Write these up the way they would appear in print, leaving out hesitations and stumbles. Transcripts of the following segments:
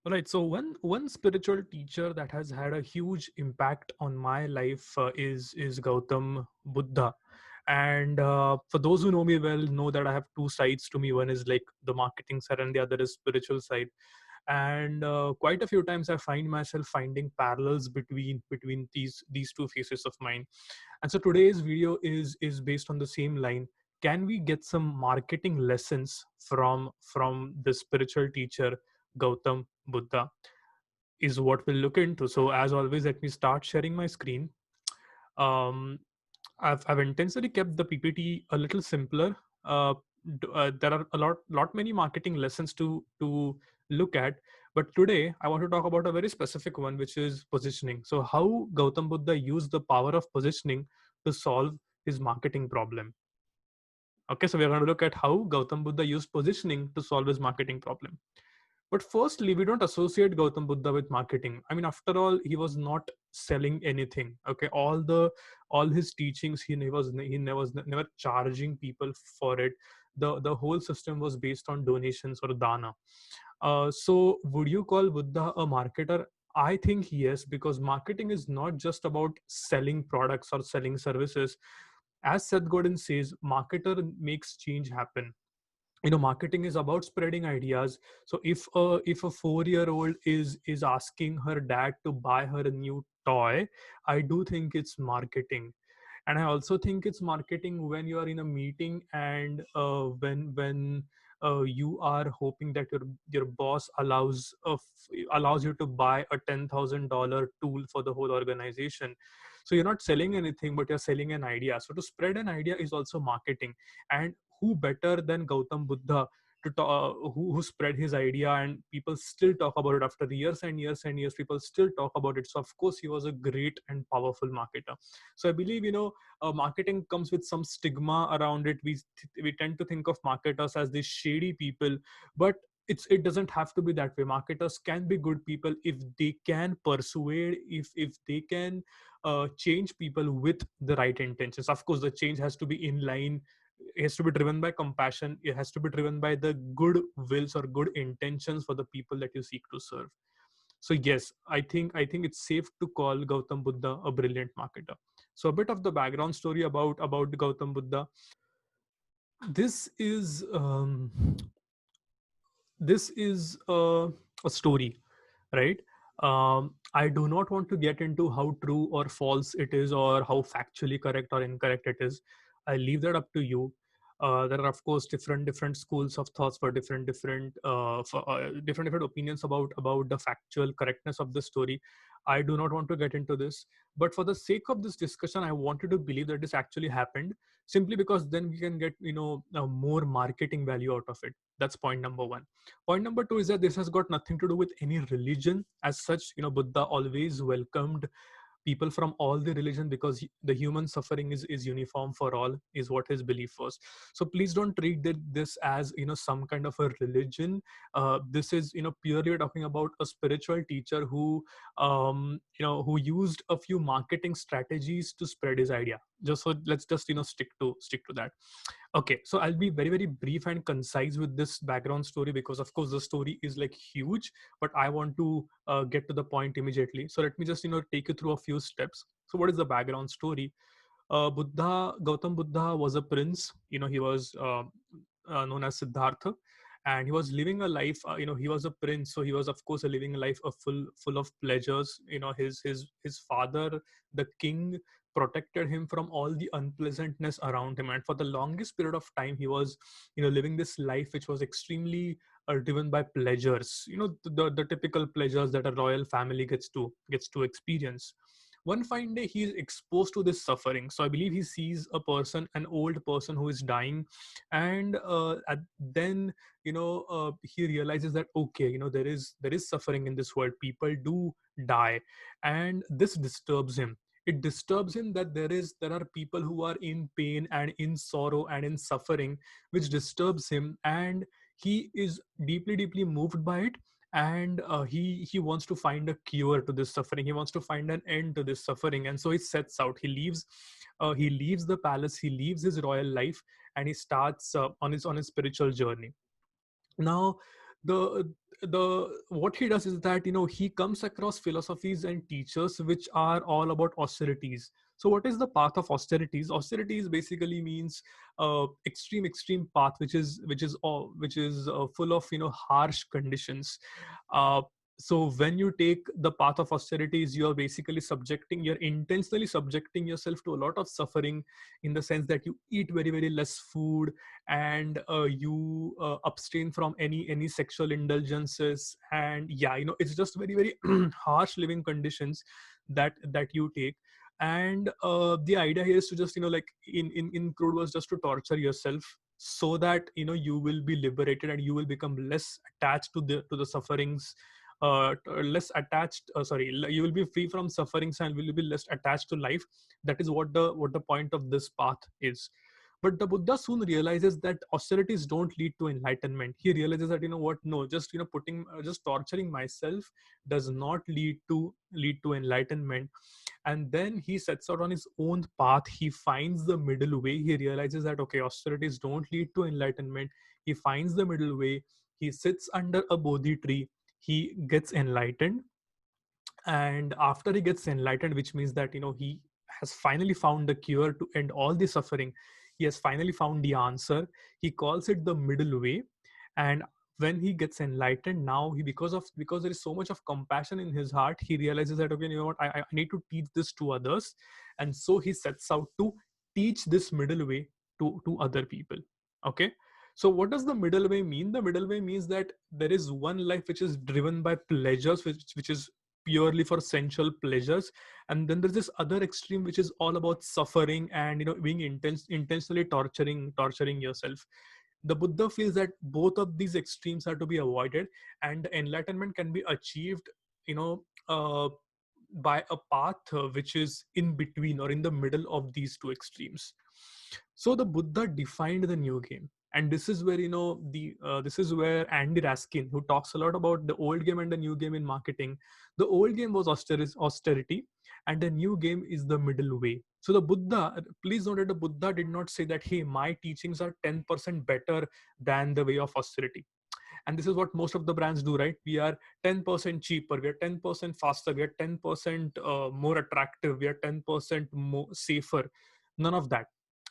Right. So one spiritual teacher that has had a huge impact on my life is Gautam Buddha. And for those who know me well, know that I have two sides to me. One is like the marketing side, and the other is spiritual side. And quite a few times I find myself finding parallels between these two faces of mine. And so today's video is based on the same line. Can we get some marketing lessons from the spiritual teacher Gautam Buddha? Is what we'll look into. So as always, let me start sharing my screen. um, I've intentionally kept the PPT a little simpler. There are a lot many marketing lessons to look at, but today I want to talk about a very specific one, which is positioning. So how Gautam Buddha used the power of positioning to solve his marketing problem. Okay, so we're going to look at how Gautam Buddha used positioning to solve his marketing problem. But firstly, we don't associate Gautam Buddha with marketing. I mean, after all, he was not selling anything. Okay, all his teachings, he never charging people for it. The whole system was based on donations or dana. So would you call Buddha a marketer? I think yes, because marketing is not just about selling products or selling services. As Seth Godin says, marketer makes change happen. Marketing is about spreading ideas. So if a 4-year old is asking her dad to buy her a new toy, I do think it's marketing. And I also think it's marketing when you are in a meeting, and when you are hoping that your boss allows you to buy a $10,000 tool for the whole organization. So you're not selling anything, but you're selling an idea. So to spread an idea is also marketing. And who better than Gautam Buddha to who spread his idea, and people still talk about it after years and years and years. People still talk about it. So of course he was a great and powerful marketer. So I believe, marketing comes with some stigma around it. We tend to think of marketers as these shady people, but it doesn't have to be that way. Marketers can be good people if they can persuade, if they can change people with the right intentions. Of course, the change has to be in line. It has to be driven by compassion. It has to be driven by the good wills or good intentions for the people that you seek to serve. So yes, I think it's safe to call Gautam Buddha a brilliant marketer. So a bit of the background story about Gautam Buddha. This is a story, right? I do not want to get into how true or false it is, or how factually correct or incorrect it is. I leave that up to you. There are of course different schools of thoughts for different opinions about the factual correctness of the story. I do not want to get into this, but for the sake of this discussion, I wanted to believe that this actually happened, simply because then we can get more marketing value out of it. That's point number one. Point number two is that this has got nothing to do with any religion as such. Buddha always welcomed people from all the religion, because the human suffering is uniform for all, is what his belief was. So please don't treat this as some kind of a religion. This is purely talking about a spiritual teacher who used a few marketing strategies to spread his idea. Just so let's just stick to that. Okay, so I'll be very, very brief and concise with this background story, because, of course, the story is like huge, but I want to get to the point immediately. So let me just take you through a few steps. So, what is the background story? Gautam Buddha was a prince. He was known as Siddhartha, and he was living a life. He was a prince, so he was, of course, living a life of full of pleasures. His father, the king, protected him from all the unpleasantness around him, and for the longest period of time he was living this life which was extremely driven by pleasures, the typical pleasures that a royal family gets to experience. One fine day he is exposed to this suffering. So I believe he sees an old person who is dying, and then he realizes that, okay, there is suffering in this world. People do die, and this disturbs him. It disturbs him that there are people who are in pain and in sorrow and in suffering, which disturbs him, and he is deeply moved by it. And he wants to find a cure to this suffering. He wants to find an end to this suffering, and so he sets out. He leaves the palace, he leaves his royal life, and he starts on his spiritual journey. Now, the the what he does is that he comes across philosophies and teachers which are all about austerities. So what is the path of austerities? Austerities basically means extreme path, which is full of harsh conditions. uh, so when you take the path of austerities, you're intentionally subjecting yourself to a lot of suffering, in the sense that you eat very very less food, and you abstain from any sexual indulgences, and yeah, it's just very very harsh living conditions that you take. And the idea here is to just like in crude was just to torture yourself, so that you will be liberated and you will become less attached to the sufferings, less attached sorry you will be free from sufferings and will be less attached to life. That is what the point of this path is. But the Buddha soon realizes that austerities don't lead to enlightenment. He realizes that what, no, just putting just torturing myself does not lead to enlightenment. And then he sets out on his own path. He finds the middle way. He realizes that okay, austerities don't lead to enlightenment. He finds the middle way. He sits under a bodhi tree. He gets enlightened. And after he gets enlightened, which means that he has finally found the cure to end all the suffering, he has finally found the answer. He calls it the middle way. And when he gets enlightened, now he, because there is so much of compassion in his heart, he realizes that okay, what, I need to teach this to others. And so he sets out to teach this middle way to other people. Okay. So what does the middle way mean? The middle way means that there is one life which is driven by pleasures, which is purely for sensual pleasures, and then there's this other extreme which is all about suffering and being intentionally torturing yourself. The Buddha feels that both of these extremes are to be avoided, and enlightenment can be achieved you know uh, by a path which is in between or in the middle of these two extremes. So the Buddha defined the new game. And this is where this is where Andy Raskin, who talks a lot about the old game and the new game in marketing, the old game was austerity, and the new game is the middle way. So the Buddha, please note that the Buddha did not say that, hey, my teachings are 10% better than the way of austerity. And this is what most of the brands do, right? We are 10% cheaper, we are 10% faster, we are 10% more attractive, we are 10% more safer. None of that.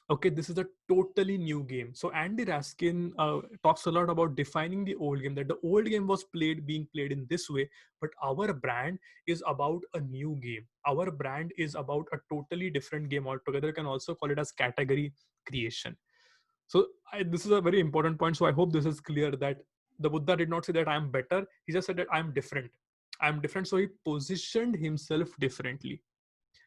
Okay, this is a totally new game. So Andy Raskin talks a lot about defining the old game, that the old game was being played in this way, but our brand is about a new game. Our brand is about a totally different game altogether. You can also call it as category creation. So this is a very important point. So I hope this is clear that the Buddha did not say that I am better. He just said that I am different. I am different. So he positioned himself differently.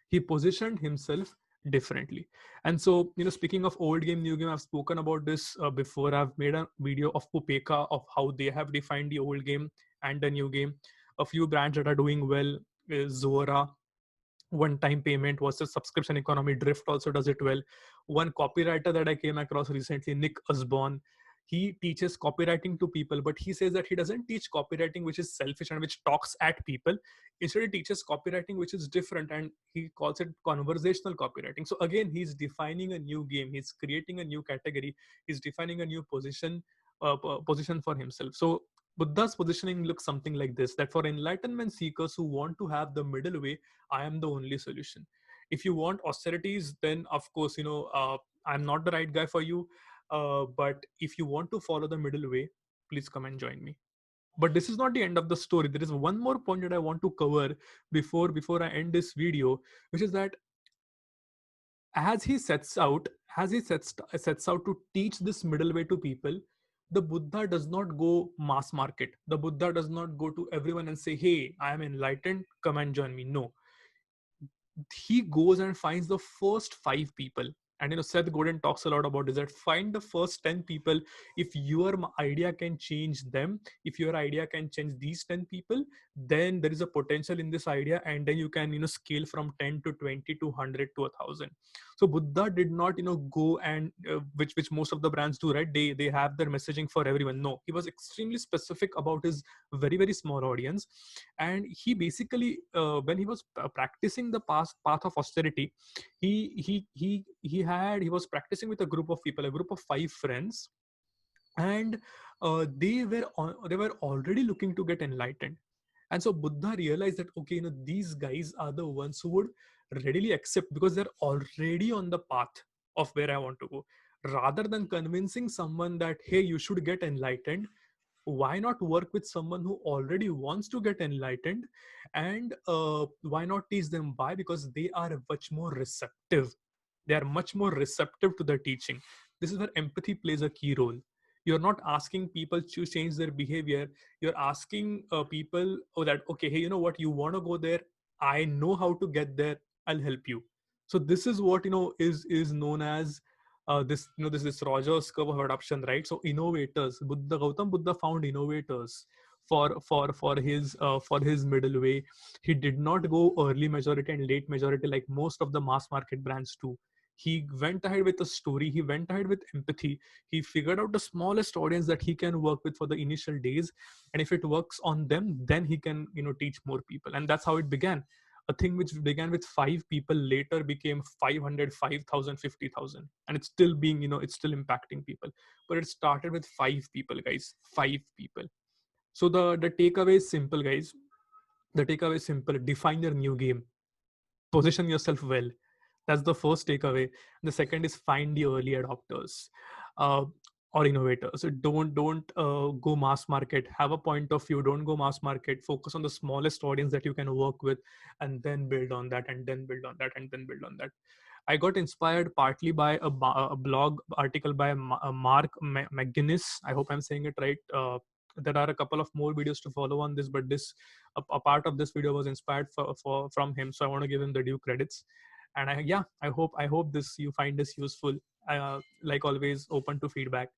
He positioned himself differently. And so, speaking of old game, new game, I've spoken about this before. I've made a video of Pupeka of how they have defined the old game and the new game. A few brands that are doing well is Zora, one-time payment versus subscription economy. Drift also does it well. One copywriter that I came across recently, Nick Usborne, he teaches copywriting to people, but he says that he doesn't teach copywriting which is selfish and which talks at people. Instead, he teaches copywriting which is different, and he calls it conversational copywriting. So again, he's defining a new game. He's creating a new category. He's defining a new position for himself. So Buddha's positioning looks something like this: that for enlightenment seekers who want to have the middle way, I am the only solution. If you want austerities, then of course, I'm not the right guy for you. But if you want to follow the middle way, please come and join me. But this is not the end of the story. There is one more point that I want to cover before I end this video, which is that as he sets out to teach this middle way to people, the Buddha does not go mass market. The Buddha does not go to everyone and say, hey, I am enlightened, come and join me. No, he goes and finds the first 5 people. And Seth Godin talks a lot about this, that find the first 10 people. If your idea can change them, if your idea can change these 10 people, then there is a potential in this idea, and then you can scale from 10 to 20 to 100 to 1,000. So Buddha did not go and which most of the brands do, right? They have their messaging for everyone. No, he was extremely specific about his very very small audience. And he basically when he was practicing the path of austerity, he was practicing with a group of people, a group of 5 friends. and they were already looking to get enlightened. And so Buddha realized that, okay, these guys are the ones who would readily accept, because they're already on the path of where I want to go. Rather than convincing someone that, hey, you should get enlightened, why not work with someone who already wants to get enlightened? And why not teach them? Why? Because they are much more receptive. They are much more receptive to the teaching. This is where empathy plays a key role. You're not asking people to change their behavior. You're asking people, oh, that, okay, hey, you know what, you want to go there, I know how to get there, I'll help you. So this is what is known as this this Rogers curve of adoption, right? So innovators, Gautam Buddha found innovators for his middle way. He did not go early majority and late majority like most of the mass market brands do. He went ahead with a story. He went ahead with empathy. He figured out the smallest audience that he can work with for the initial days, and if it works on them, then he can teach more people. And that's how it began. A thing which began with 5 people later became 500, 5,000, 50,000, and it's still being it's still impacting people. But it started with 5 people, guys. 5 people. So the takeaway is simple, guys. The takeaway is simple: define your new game, position yourself well. That's the first takeaway. The second is find the early adopters, uh, or innovators. So don't go mass market. Have a point of view. Don't go mass market. Focus on the smallest audience that you can work with, and then build on that, and then build on that, and then build on that. I got inspired partly by a blog article by Mark McGuinness. I hope I'm saying it right. There are a couple of more videos to follow on this, but this a part of this video was inspired from him, so I want to give him the due credits. And I hope this you find this useful. Like always, open to feedback.